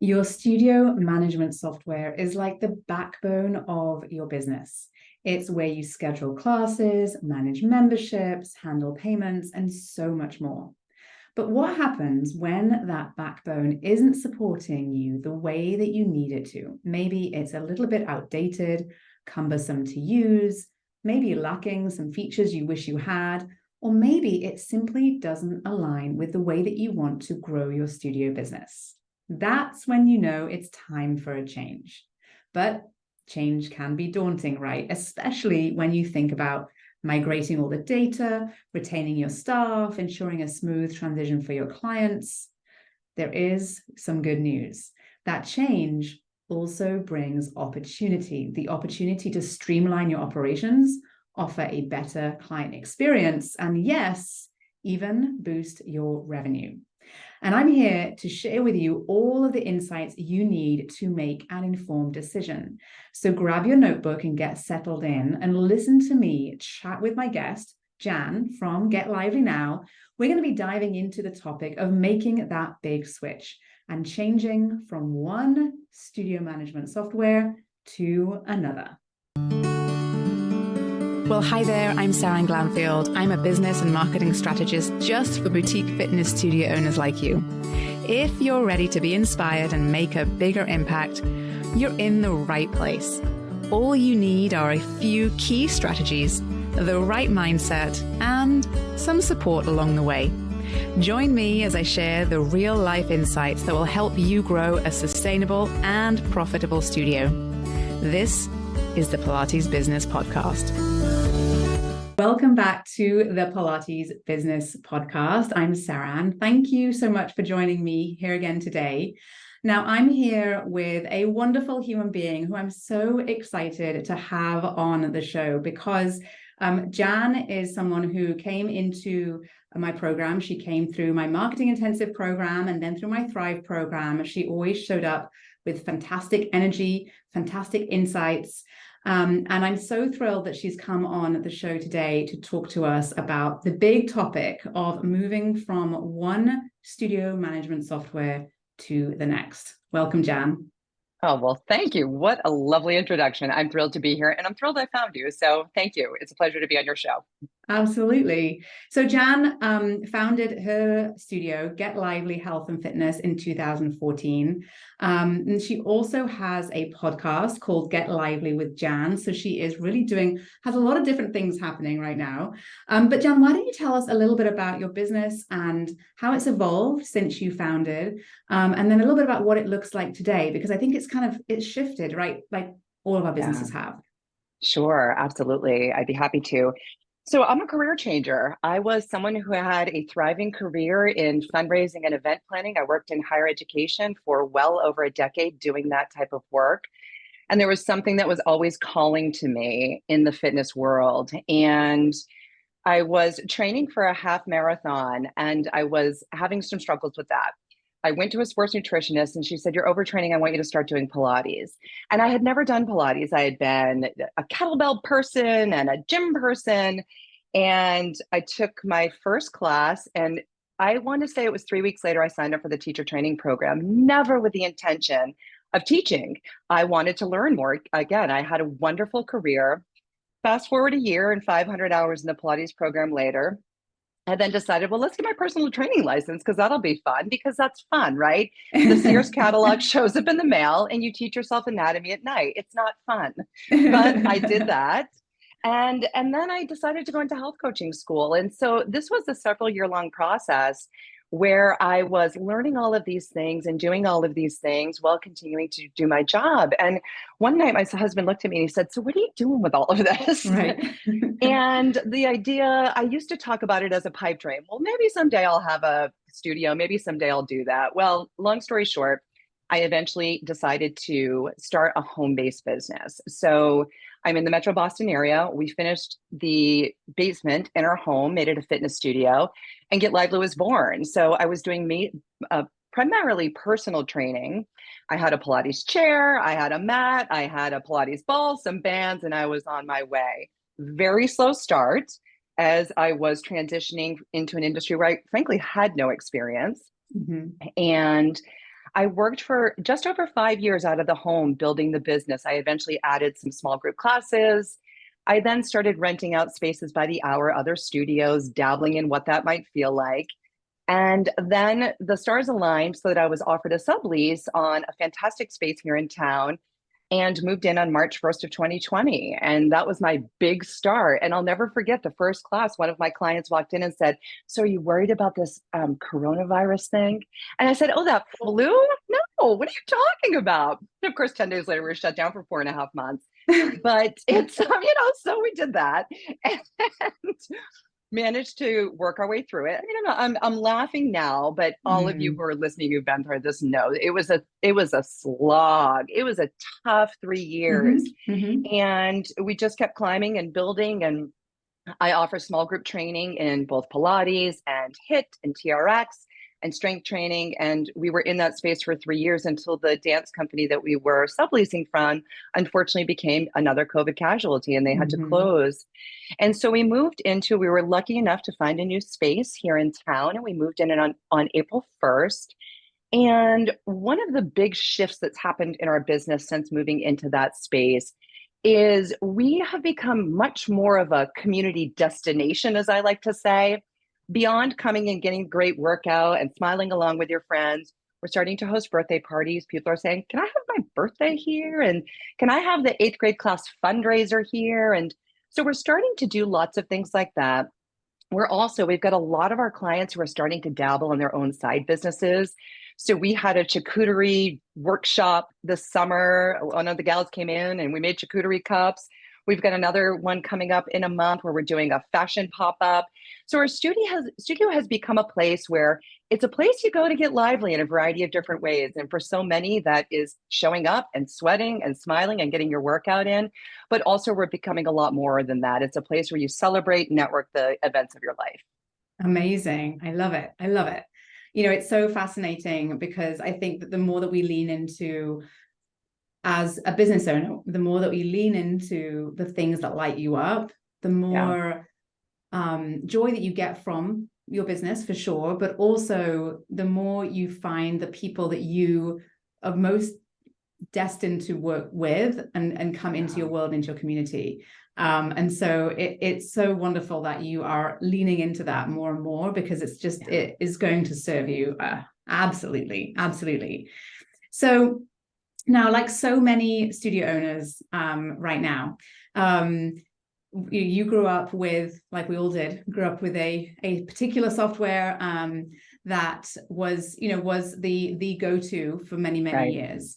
Your studio management software is like the backbone of your business. It's where you schedule classes, manage memberships, handle payments, and so much more. But what happens when that backbone isn't supporting you the way that you need it to? Maybe it's a little bit outdated, cumbersome to use, maybe lacking some features you wish you had, or maybe it simply doesn't align with the way that you want to grow your studio business. That's when you know it's time for a change. But change can be daunting, right? Especially when you think about migrating all the data, retaining your staff, ensuring a smooth transition for your clients. There is some good news. That change also brings opportunity, the opportunity to streamline your operations, offer a better client experience, and yes, even boost your revenue. And I'm here to share with you all of the insights you need to make an informed decision. So grab your notebook and get settled in and listen to me chat with my guest, Jan from GetLivelyNow. We're going to be diving into the topic of making that big switch and changing from one studio management software to another. Well, hi there, I'm Seran Glanfield. I'm a business and marketing strategist just for boutique fitness studio owners like you. If you're ready to be inspired and make a bigger impact, you're in the right place. All you need are a few key strategies, the right mindset, and some support along the way. Join me as I share the real-life insights that will help you grow a sustainable and profitable studio. This is the Pilates Business Podcast. Welcome back to the Pilates Business Podcast. I'm Seran. Thank you so much for joining me here again today. Now, I'm here with a wonderful human being who I'm so excited to have on the show because Jan is someone who came into my program. She came through my marketing intensive program and then through my Thrive program. She always showed up with fantastic energy, fantastic insights. And I'm so thrilled that she's come on the show today to talk to us about the big topic of moving from one studio management software to the next. Welcome, Jan. Oh, well, thank you. What a lovely introduction. I'm thrilled to be here and I'm thrilled I found you. So thank you. It's a pleasure to be on your show. Absolutely. So Jan founded her studio, Get Lively Health and Fitness, in 2014. And she also has a podcast called Get Lively with Jan. So she is really has a lot of different things happening right now. But Jan, why don't you tell us a little bit about your business and how it's evolved since you founded, and then a little bit about what it looks like today, because I think it's shifted, right? Like all of our businesses have. Sure, absolutely. I'd be happy to. So I'm a career changer. I was someone who had a thriving career in fundraising and event planning. I worked in higher education for well over a decade doing that type of work. And there was something that was always calling to me in the fitness world. And I was training for a half marathon and I was having some struggles with that. I went to a sports nutritionist and she said, "You're overtraining. I want you to start doing Pilates." And I had never done Pilates. I had been a kettlebell person and a gym person. And I took my first class, and I want to say it was 3 weeks later, I signed up for the teacher training program, never with the intention of teaching. I wanted to learn more. Again, I had a wonderful career. Fast forward a year and 500 hours in the Pilates program later. I then decided, well, let's get my personal training license because that'll be fun, because that's fun, right? The Sears catalog shows up in the mail and you teach yourself anatomy at night. It's not fun, but I did that. And then I decided to go into health coaching school. And so this was a several year long process where I was learning all of these things and doing all of these things while continuing to do my job. And one night my husband looked at me and he said, "So what are you doing with all of this?" Right. And the idea, I used to talk about it as a pipe dream. Well, maybe someday I'll have a studio. Maybe someday I'll do that. Well, long story short, I eventually decided to start a home-based business. So I'm in the Metro Boston area. We finished the basement in our home, made it a fitness studio, and Get Lively was born. So I was doing primarily personal training. I had a Pilates chair, I had a mat, I had a Pilates ball, some bands, and I was on my way. Very slow start as I was transitioning into an industry where I frankly had no experience. Mm-hmm. And I worked for just over 5 years out of the home building the business. I eventually added some small group classes. I then started renting out spaces by the hour, other studios, dabbling in what that might feel like. And then the stars aligned so that I was offered a sublease on a fantastic space here in town and moved in on March 1st of 2020. And that was my big start. And I'll never forget the first class. One of my clients walked in and said, "So are you worried about this coronavirus thing?" And I said, "Oh, that flu? No, what are you talking about?" And of course, 10 days later, we were shut down for 4.5 months. But it's, so we did that. And managed to work our way through it. I don't know. I'm laughing now, but all of you who are listening who've been through this know it was a slog. It was a tough 3 years. And we just kept climbing and building. And I offer small group training in both Pilates and HIIT and TRX and strength training. And we were in that space for 3 years until the dance company that we were subleasing from, unfortunately, became another COVID casualty and they had to close. And so we were lucky enough to find a new space here in town, and we moved in on April 1st. And one of the big shifts that's happened in our business since moving into that space is we have become much more of a community destination, as I like to say. Beyond coming and getting a great workout and smiling along with your friends, we're starting to host birthday parties. People are saying, "Can I have my birthday here? And can I have the 8th grade class fundraiser here?" And so we're starting to do lots of things like that. We've got a lot of our clients who are starting to dabble in their own side businesses. So we had a charcuterie workshop this summer. One of the gals came in and we made charcuterie cups. We've got another one coming up in a month where we're doing a fashion pop-up. So our studio has become a place where it's a place you go to get lively in a variety of different ways. And for so many, that is showing up and sweating and smiling and getting your workout in. But also we're becoming a lot more than that. It's a place where you celebrate, network the events of your life. Amazing. I love it. I love it. It's so fascinating because I think that the more that we lean into as a business owner, the more that we lean into the things that light you up, the more joy that you get from your business, for sure, but also the more you find the people that you are most destined to work with and come into your world, into your community. And so it's so wonderful that you are leaning into that more and more, because it is going to serve you. Absolutely. Absolutely. So now, like so many studio owners right now, you grew up with, like we all did, a particular software that was the go-to for many years.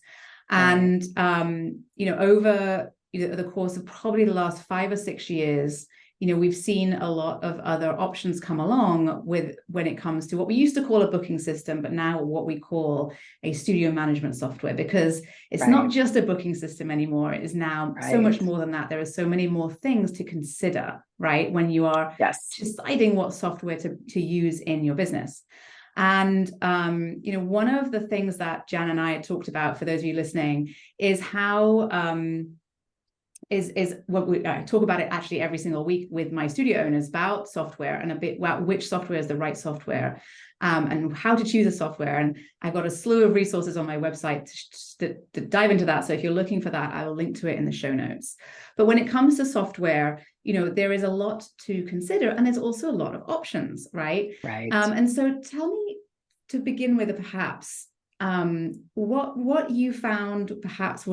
And over the course of probably the last 5 or 6 years, we've seen a lot of other options come along when it comes to what we used to call a booking system, but now what we call a studio management software, because it's not just a booking system anymore. It is now so much more than that. There are so many more things to consider, right, when you are deciding what software to use in your business. And one of the things that Jan and I had talked about, for those of you listening, is how is what I talk about it actually every single week with my studio owners, about software and a bit about which software is the right software, and how to choose a software. And I've got a slew of resources on my website to dive into that. So if you're looking for that, I will link to it in the show notes. But when it comes to software, there is a lot to consider, and there's also a lot of options, right? And so tell me, to begin with, perhaps, what you found perhaps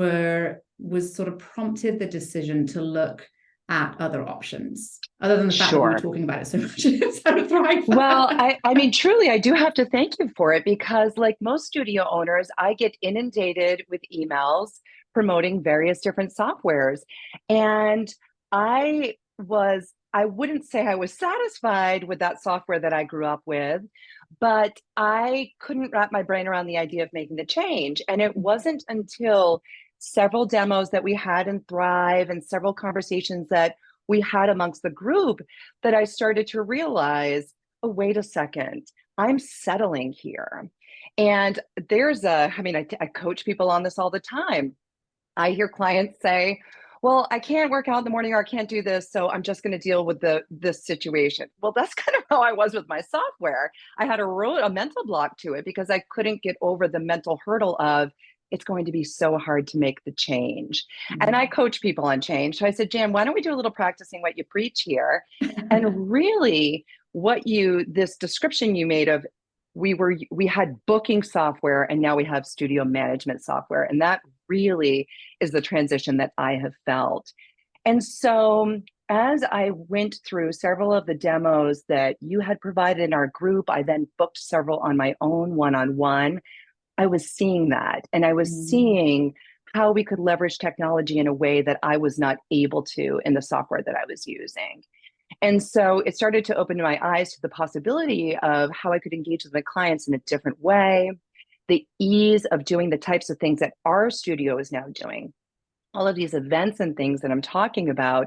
was sort of prompted the decision to look at other options, other than the fact that we were talking about it so much. Well, I mean, truly, I do have to thank you for it, because like most studio owners, I get inundated with emails promoting various different softwares. And I wouldn't say I was satisfied with that software that I grew up with, but I couldn't wrap my brain around the idea of making the change. And it wasn't until several demos that we had in Thrive and several conversations that we had amongst the group that I started to realize, oh, wait a second, I'm settling here. And I coach people on this all the time. I hear clients say, well, I can't work out in the morning or I can't do this, so I'm just going to deal with this situation. Well, that's kind of how I was with my software. I had a mental block to it because I couldn't get over the mental hurdle of it's going to be so hard to make the change. And I coach people on change. So I said, Jan, why don't we do a little practicing what you preach here? And really this description you made of we had booking software and now we have studio management software. And that really is the transition that I have felt. And so as I went through several of the demos that you had provided in our group, I then booked several on my own one-on-one. I was seeing that, and I was seeing how we could leverage technology in a way that I was not able to in the software that I was using. And so it started to open my eyes to the possibility of how I could engage with my clients in a different way, the ease of doing the types of things that our studio is now doing. All of these events and things that I'm talking about,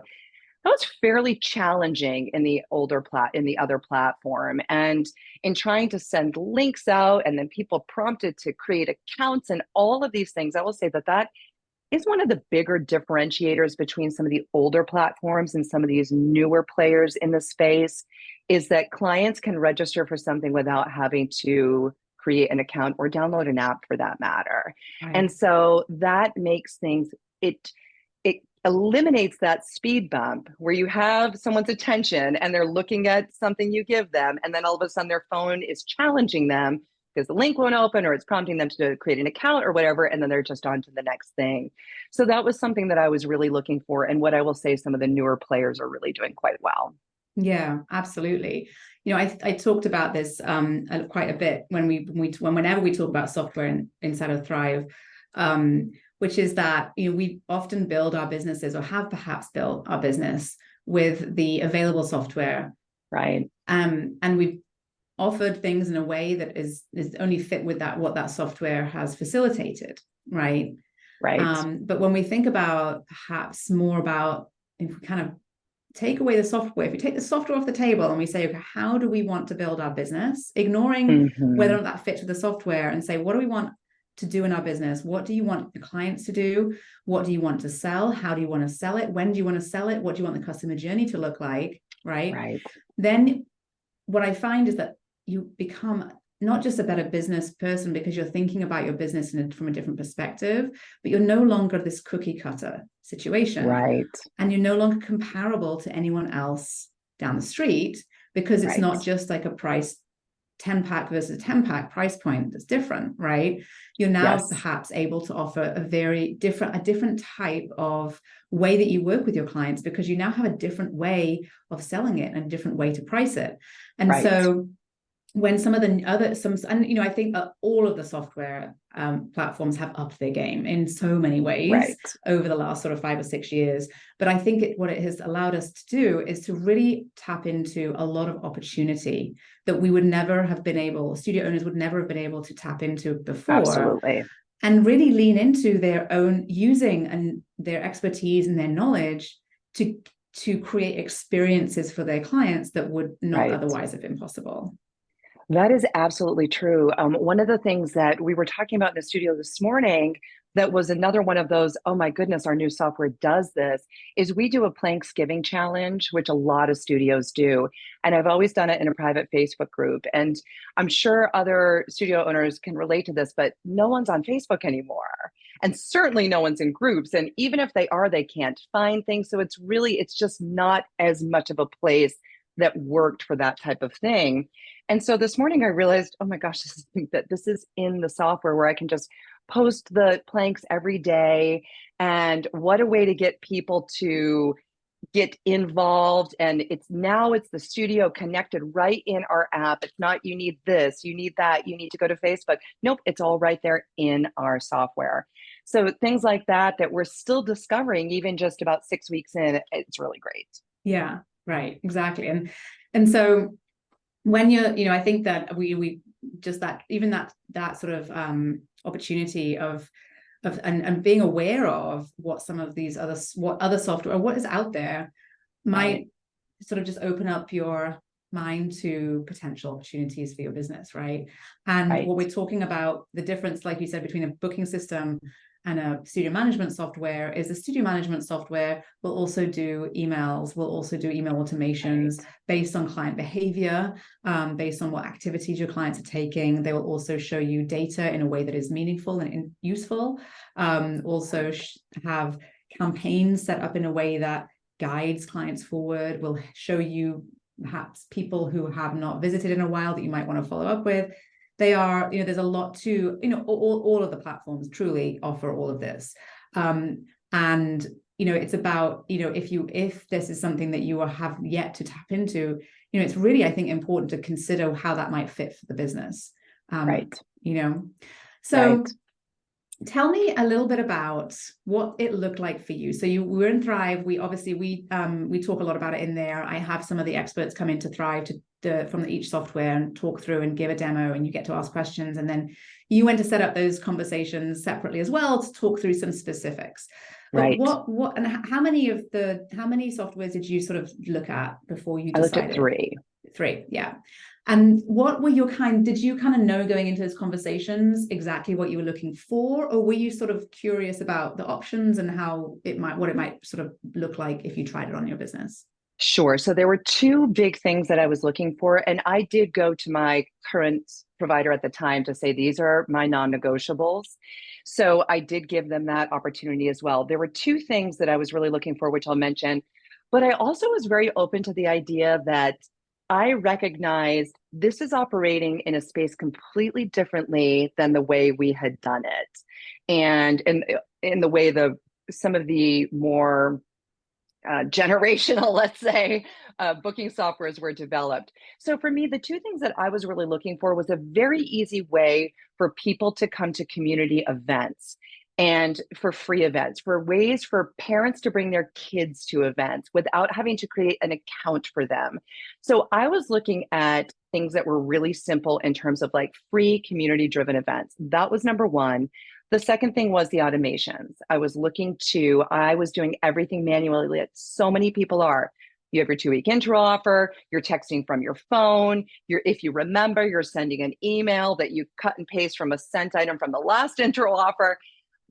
that was fairly challenging in the other platform. And in trying to send links out and then people prompted to create accounts and all of these things, I will say that is one of the bigger differentiators between some of the older platforms and some of these newer players in the space, is that clients can register for something without having to create an account or download an app for that matter. Right. And so that makes things, it eliminates that speed bump where you have someone's attention and they're looking at something you give them, and then all of a sudden their phone is challenging them because the link won't open or it's prompting them to create an account or whatever, and then they're just on to the next thing. So that was something that I was really looking for, and what I will say some of the newer players are really doing quite well. Yeah, absolutely. You know, I talked about this quite a bit whenever we talk about software inside of Thrive, which is that, you know, we often build our businesses, or have perhaps built our business with the available software, right? And we've offered things in a way that is only fit with what that software has facilitated, right? Right. But when we think about perhaps more about, if we kind of take away the software, if we take the software off the table and we say, okay, how do we want to build our business, ignoring whether or not that fits with the software, and say, what do we want to do in our business? What do you want the clients to do? What do you want to sell? How do you want to sell it? When do you want to sell it? What do you want the customer journey to look like? Right. Then what I find is that you become not just a better business person because you're thinking about your business from a different perspective, but you're no longer this cookie cutter situation. Right. And you're no longer comparable to anyone else down the street, because it's not just like a price 10 pack versus 10 pack price point that's different, right? You're now perhaps able to offer a different type of way that you work with your clients, because you now have a different way of selling it and a different way to price it. And so when some of the other, and you know, I think that all of the software platforms have upped their game in so many ways over the last sort of 5 or 6 years. But I think what it has allowed us to do is to really tap into a lot of opportunity that we would never have been able, studio owners would never have been able to tap into before. Absolutely. And really lean into their own using and their expertise and their knowledge to create experiences for their clients that would not otherwise have been possible. That is absolutely true. One of the things that we were talking about in the studio this morning that was another one of those, oh my goodness, our new software does this, is we do a Planksgiving challenge, which a lot of studios do. And I've always done it in a private Facebook group. And I'm sure other studio owners can relate to this, but no one's on Facebook anymore. And certainly no one's in groups. And even if they are, they can't find things. So it's just not as much of a place that worked for that type of thing. And so this morning I realized, oh my gosh, this is in the software where I can just post the planks every day. And what a way to get people to get involved. And it's the studio connected right in our app. It's not, you need this, you need that, you need to go to Facebook. Nope, it's all right there in our software. So things like that we're still discovering, even just about 6 weeks in, it's really great. Yeah, right, exactly. And so when I think that we just that, even that sort of opportunity of and being aware of what some of these other software or what is out there might sort of just open up your mind to potential opportunities for your business, right? And what we're talking about, the difference, like you said, between a booking system and a studio management software is the studio management software will also do emails, will also do email automations based on client behavior, based on what activities your clients are taking. They will also show you data in a way that is meaningful and useful. Also have campaigns set up in a way that guides clients forward, will show you perhaps people who have not visited in a while that you might want to follow up with. They are, there's a lot to, all of the platforms truly offer all of this. And, it's about, if this is something that you have yet to tap into, it's really, I think, important to consider how that might fit for the business. Right. So right. Tell me a little bit about what it looked like for you. So you were in Thrive. We talk a lot about it in there. I have some of the experts come into Thrive from each software and talk through and give a demo, and you get to ask questions. And then you went to set up those conversations separately as well to talk through some specifics. But Right. what and how many softwares did you sort of look at before you decided? I looked at three. Yeah. And what were did you kind of know going into those conversations exactly what you were looking for, or were you sort of curious about the options and what it might sort of look like if you tried it on your business? Sure. So there were two big things that I was looking for, and I did go to my current provider at the time to say, these are my non-negotiables. So I did give them that opportunity as well. There were two things that I was really looking for, which I'll mention, but I also was very open to the idea that I recognized this is operating in a space completely differently than the way we had done it. And in the way some of the more generational, let's say, booking softwares were developed. So for me, the two things that I was really looking for was a very easy way for people to come to community events and for free events, for ways for parents to bring their kids to events without having to create an account for them. So I was looking at things that were really simple in terms of like free community-driven events. That was number one. The second thing was the automations. I was doing everything manually, like so many people are. You have your 2-week intro offer, you're texting from your phone, if you remember, you're sending an email that you cut and paste from a sent item from the last intro offer.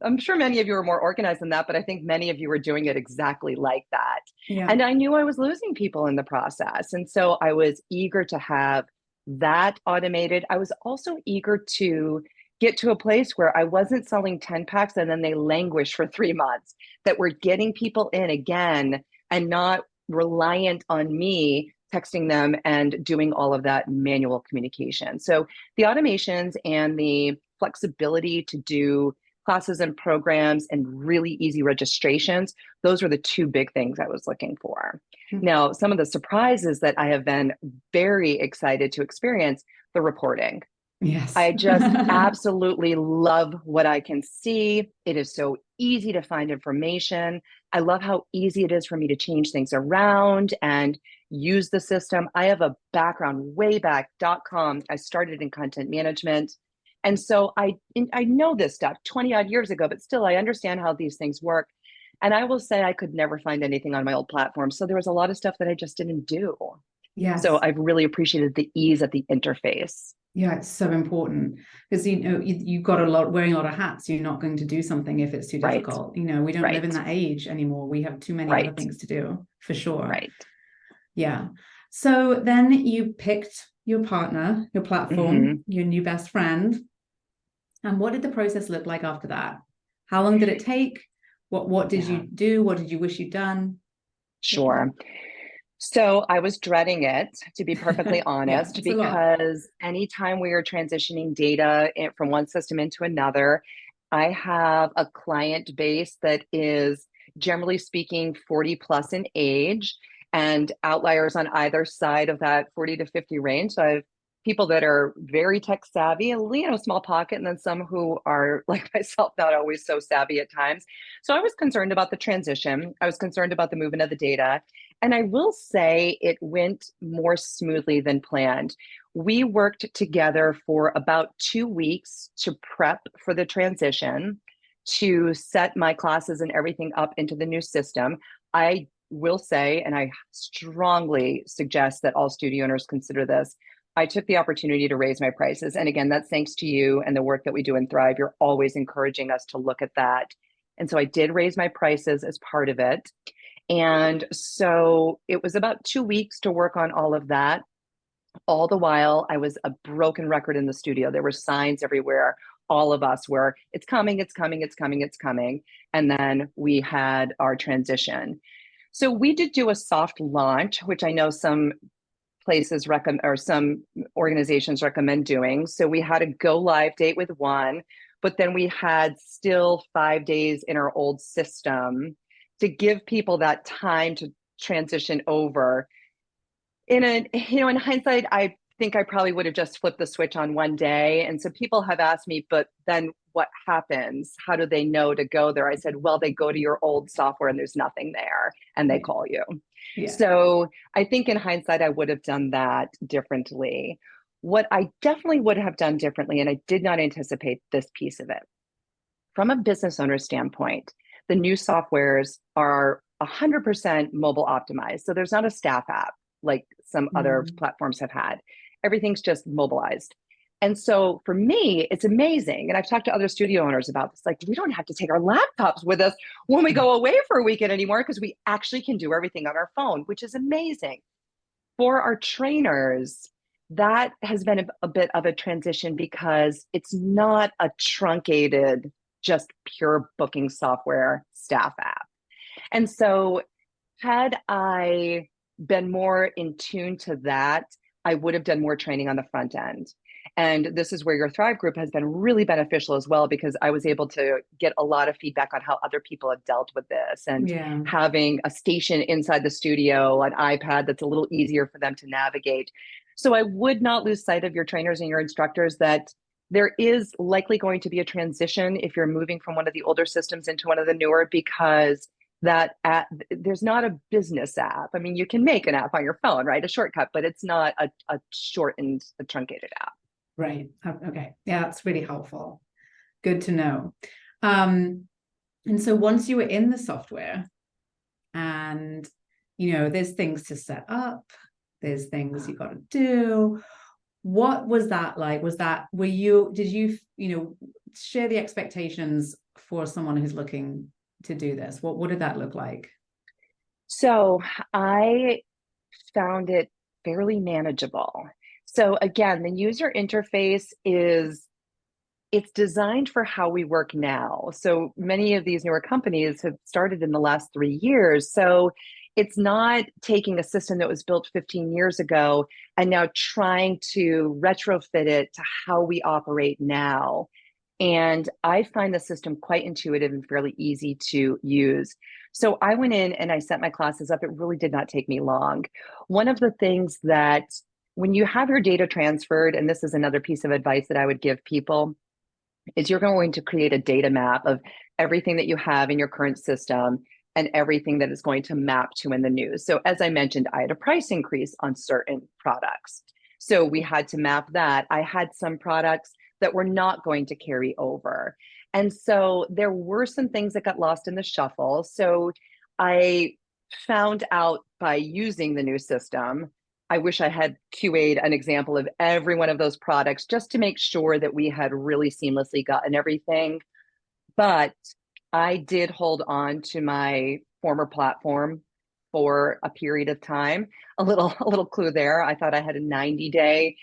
I'm sure many of you are more organized than that, but I think many of you were doing it exactly like that. Yeah. And I knew I was losing people in the process. And so I was eager to have that automated. I was also eager to get to a place where I wasn't selling 10 packs and then they languish for 3 months, that we're getting people in again and not reliant on me texting them and doing all of that manual communication. So the automations and the flexibility to do classes and programs and really easy registrations, those were the two big things I was looking for. Mm-hmm. Now, some of the surprises that I have been very excited to experience, the reporting. Yes. I just absolutely love what I can see. It is so easy to find information. I love how easy it is for me to change things around and use the system. I have a background way back, .com. I started in content management. And so I know this stuff 20 odd years ago, but still I understand how these things work. And I will say I could never find anything on my old platform. So there was a lot of stuff that I just didn't do. Yes. So I've really appreciated the ease at the interface. Yeah, it's so important because you've got wearing a lot of hats. You're not going to do something if it's too difficult. Right. We don't live in that age anymore. We have too many other things to do, for sure. Right. Yeah. So then you picked your partner, your platform, your new best friend. And what did the process look like after that? How long did it take? What did you do? What did you wish you'd done? Sure. So I was dreading it, to be perfectly honest, because anytime we are transitioning data from one system into another, I have a client base that is, generally speaking, 40 plus in age, and outliers on either side of that 40 to 50 range. So I have people that are very tech savvy, a small pocket, and then some who are like myself, not always so savvy at times. So I was concerned about the transition. I was concerned about the movement of the data. And I will say it went more smoothly than planned. We worked together for about 2 weeks to prep for the transition, to set my classes and everything up into the new system. I will say, and I strongly suggest that all studio owners consider this, I took the opportunity to raise my prices. And again, that's thanks to you and the work that we do in Thrive. You're always encouraging us to look at that. And so I did raise my prices as part of it. And so it was about 2 weeks to work on all of that. All the while, I was a broken record in the studio. There were signs everywhere. All of us were, it's coming, it's coming, it's coming, it's coming. And then we had our transition. So we did do a soft launch, which I know some places recommend, or some organizations recommend doing. So we had a go live date with one, but then we had still 5 days in our old system to give people that time to transition over. In hindsight, I think I probably would have just flipped the switch on one day. And so people have asked me, but then what happens? How do they know to go there? I said, well, they go to your old software and there's nothing there and they call you. Yeah. So I think in hindsight, I would have done that differently. What I definitely would have done differently, and I did not anticipate this piece of it, from a business owner standpoint, the new softwares are 100% mobile optimized. So there's not a staff app like some other platforms have had. Everything's just mobilized. And so for me, it's amazing. And I've talked to other studio owners about this. Like, we don't have to take our laptops with us when we go away for a weekend anymore, because we actually can do everything on our phone, which is amazing. For our trainers, that has been a bit of a transition because it's not a truncated, just pure booking software staff app. And so had I been more in tune to that, I would have done more training on the front end. And this is where your Thrive group has been really beneficial as well, because I was able to get a lot of feedback on how other people have dealt with this, and having a station inside the studio, an iPad that's a little easier for them to navigate. So I would not lose sight of your trainers and your instructors that there is likely going to be a transition if you're moving from one of the older systems into one of the newer, because there's not a business app. I mean, you can make an app on your phone, right? A shortcut, but it's not a shortened, a truncated app. Right. Okay. Yeah, that's really helpful. Good to know. And so once you were in the software and, there's things to set up, there's things you got to do. What was that like? Did you share the expectations for someone who's looking to do this? What did that look like? So I found it fairly manageable. So again, the user interface it's designed for how we work now. So many of these newer companies have started in the last 3 years. So it's not taking a system that was built 15 years ago and now trying to retrofit it to how we operate now. And I find the system quite intuitive and fairly easy to use. So I went in and I set my classes up. It really did not take me long. One of the things that when you have your data transferred, and this is another piece of advice that I would give people, is you're going to create a data map of everything that you have in your current system and everything that is going to map to in the news. So as I mentioned, I had a price increase on certain products. So we had to map that. I had some products that were not going to carry over. And so there were some things that got lost in the shuffle. So I found out by using the new system, I wish I had QA'd an example of every one of those products just to make sure that we had really seamlessly gotten everything. But I did hold on to my former platform for a period of time. A little clue there. I thought I had a 90-day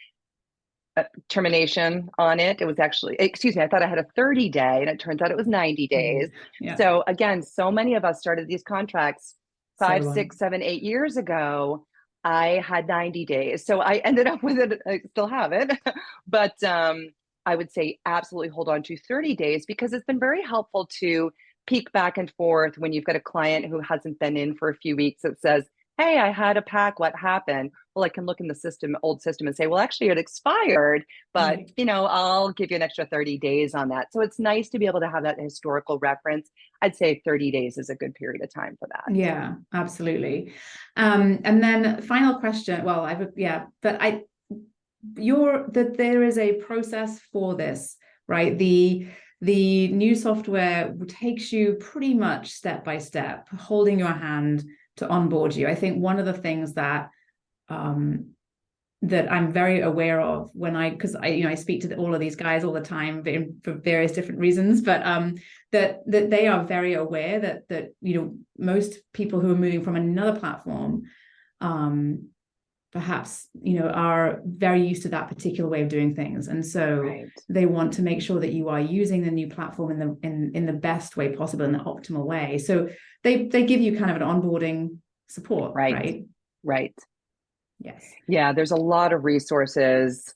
termination on it. It was actually, I thought I had a 30-day, and it turns out it was 90 days. Yeah. So again, so many of us started these contracts 5, 6, 7, 8 years ago. I had 90 days. So I ended up with it. I still have it, but I would say absolutely hold on to 30 days, because it's been very helpful to peek back and forth when you've got a client who hasn't been in for a few weeks that says, hey, I had a pack, what happened? Well, I can look in the old system and say, well, actually it expired, but I'll give you an extra 30 days on that. So it's nice to be able to have that historical reference. I'd say 30 days is a good period of time for that. Yeah, absolutely. And then final question. Well, there is a process for this, right? The new software takes you pretty much step by step, holding your hand to onboard you. I think one of the things that that I'm very aware of when because I speak to all of these guys all the time for various different reasons, but that they are very aware that most people who are moving from another platform perhaps are very used to that particular way of doing things, and so they want to make sure that you are using the new platform in the best way possible, in the optimal way. So they give you kind of an onboarding support, right? Yes. Yeah, there's a lot of resources.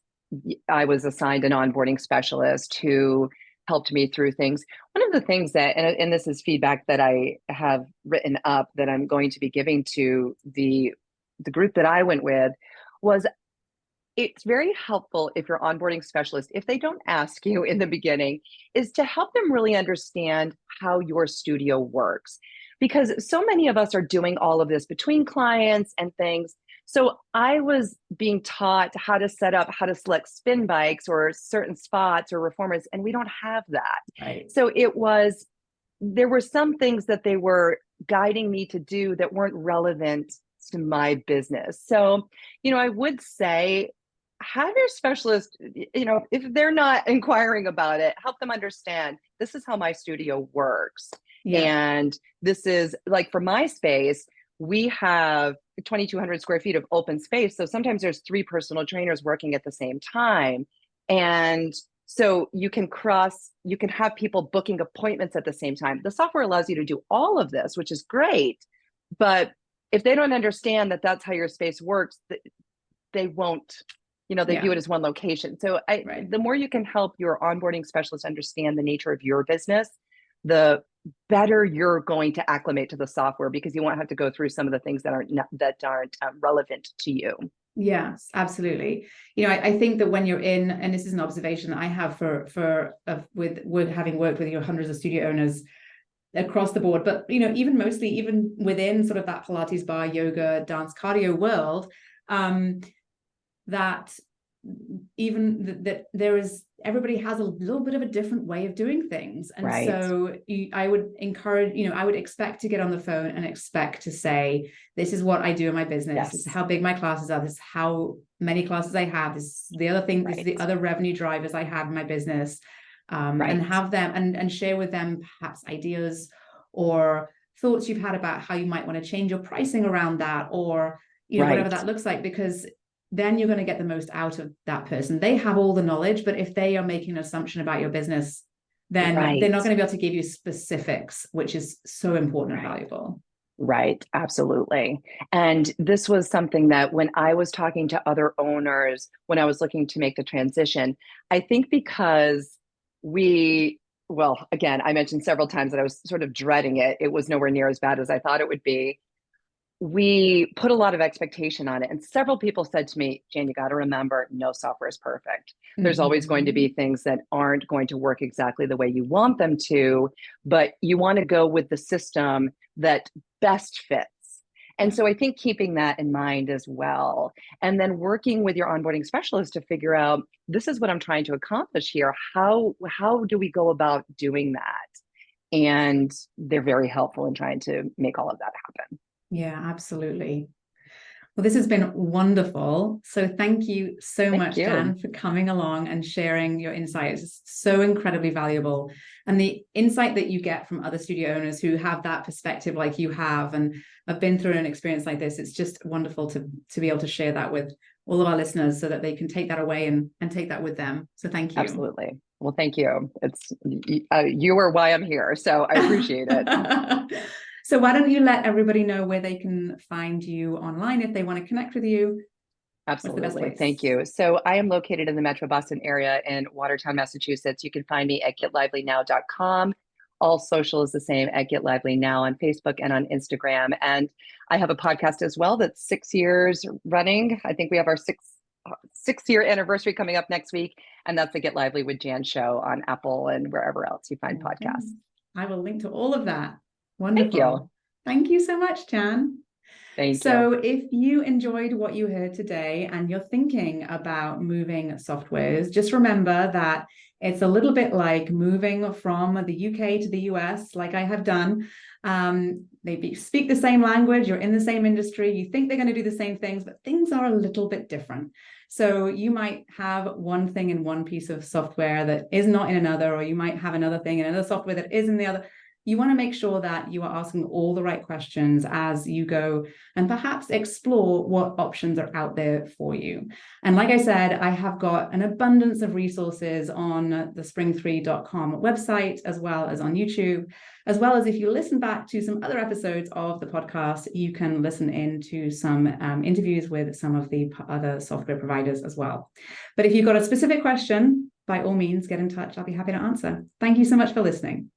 I was assigned an onboarding specialist who helped me through things. One of the things that, and this is feedback that I have written up that I'm going to be giving to the group that I went with, was it's very helpful if your onboarding specialist, if they don't ask you in the beginning, is to help them really understand how your studio works. Because so many of us are doing all of this between clients and things. So I was being taught how to set up, how to select spin bikes or certain spots or reformers, and we don't have that. Right. So there were some things that they were guiding me to do that weren't relevant to my business. So, I would say, have your specialist, if they're not inquiring about it, help them understand this is how my studio works. Yeah. And this is like, for my space, we have 2,200 square feet of open space. So sometimes there's 3 personal trainers working at the same time. And so you can have people booking appointments at the same time. The software allows you to do all of this, which is great. But if they don't understand that that's how your space works, they won't, they view it as one location. So the more you can help your onboarding specialist understand the nature of your business, the better you're going to acclimate to the software, because you won't have to go through some of the things that aren't relevant to you. Yes, absolutely. I think that when you're in, and this is an observation that I have with having worked with hundreds of studio owners across the board, but even within sort of that Pilates, bar, yoga, dance, cardio world, that everybody has a little bit of a different way of doing things. And so I would encourage, I would expect to get on the phone and expect to say, this is what I do in my business. Yes. This is how big my classes are. This is how many classes I have. This is the other thing. This is the other revenue drivers I have in my business. And have them and share with them perhaps ideas or thoughts you've had about how you might want to change your pricing around that, or whatever that looks like, because then you're going to get the most out of that person. They have all the knowledge, but if they are making an assumption about your business, then they're not going to be able to give you specifics, which is so important and valuable. Right. Absolutely. And this was something that when I was talking to other owners, when I was looking to make the transition, I think because again, I mentioned several times that I was sort of dreading it. It was nowhere near as bad as I thought it would be. We put a lot of expectation on it. And several people said to me, Jan, you got to remember, no software is perfect. There's always going to be things that aren't going to work exactly the way you want them to, but you want to go with the system that best fits. And so I think keeping that in mind as well, and then working with your onboarding specialist to figure out, this is what I'm trying to accomplish here. How do we go about doing that? And they're very helpful in trying to make all of that happen. Yeah, absolutely. Well, this has been wonderful. So thank you so much, Jan, for coming along and sharing your insights. It's so incredibly valuable. And the insight that you get from other studio owners who have that perspective like you have and have been through an experience like this, it's just wonderful to be able to share that with all of our listeners so that they can take that away and take that with them. So thank you. Absolutely. Well, thank you. You are why I'm here. So I appreciate it. So why don't you let everybody know where they can find you online if they want to connect with you? Absolutely. Thank you. So I am located in the Metro Boston area in Watertown, Massachusetts. You can find me at GetLivelyNow.com. All social is the same at GetLivelyNow on Facebook and on Instagram. And I have a podcast as well that's 6 years running. I think we have our six-year anniversary coming up next week. And that's the Get Lively with Jan show on Apple and wherever else you find podcasts. I will link to all of that. Wonderful. Thank you. Thank you so much, Jan. Thank So you. if you enjoyed what you heard today and you're thinking about moving softwares, just remember that it's a little bit like moving from the UK to the US, like I have done. They speak the same language, you're in the same industry, you think they're going to do the same things, but things are a little bit different. So you might have one thing in one piece of software that is not in another, or you might have another thing in another software that is in the other. You want to make sure that you are asking all the right questions as you go and perhaps explore what options are out there for you. And like I said, I have got an abundance of resources on the spring3.com website, as well as on YouTube, as well as if you listen back to some other episodes of the podcast, you can listen in to some interviews with some of the other software providers as well. But if you've got a specific question, by all means, get in touch. I'll be happy to answer. Thank you so much for listening.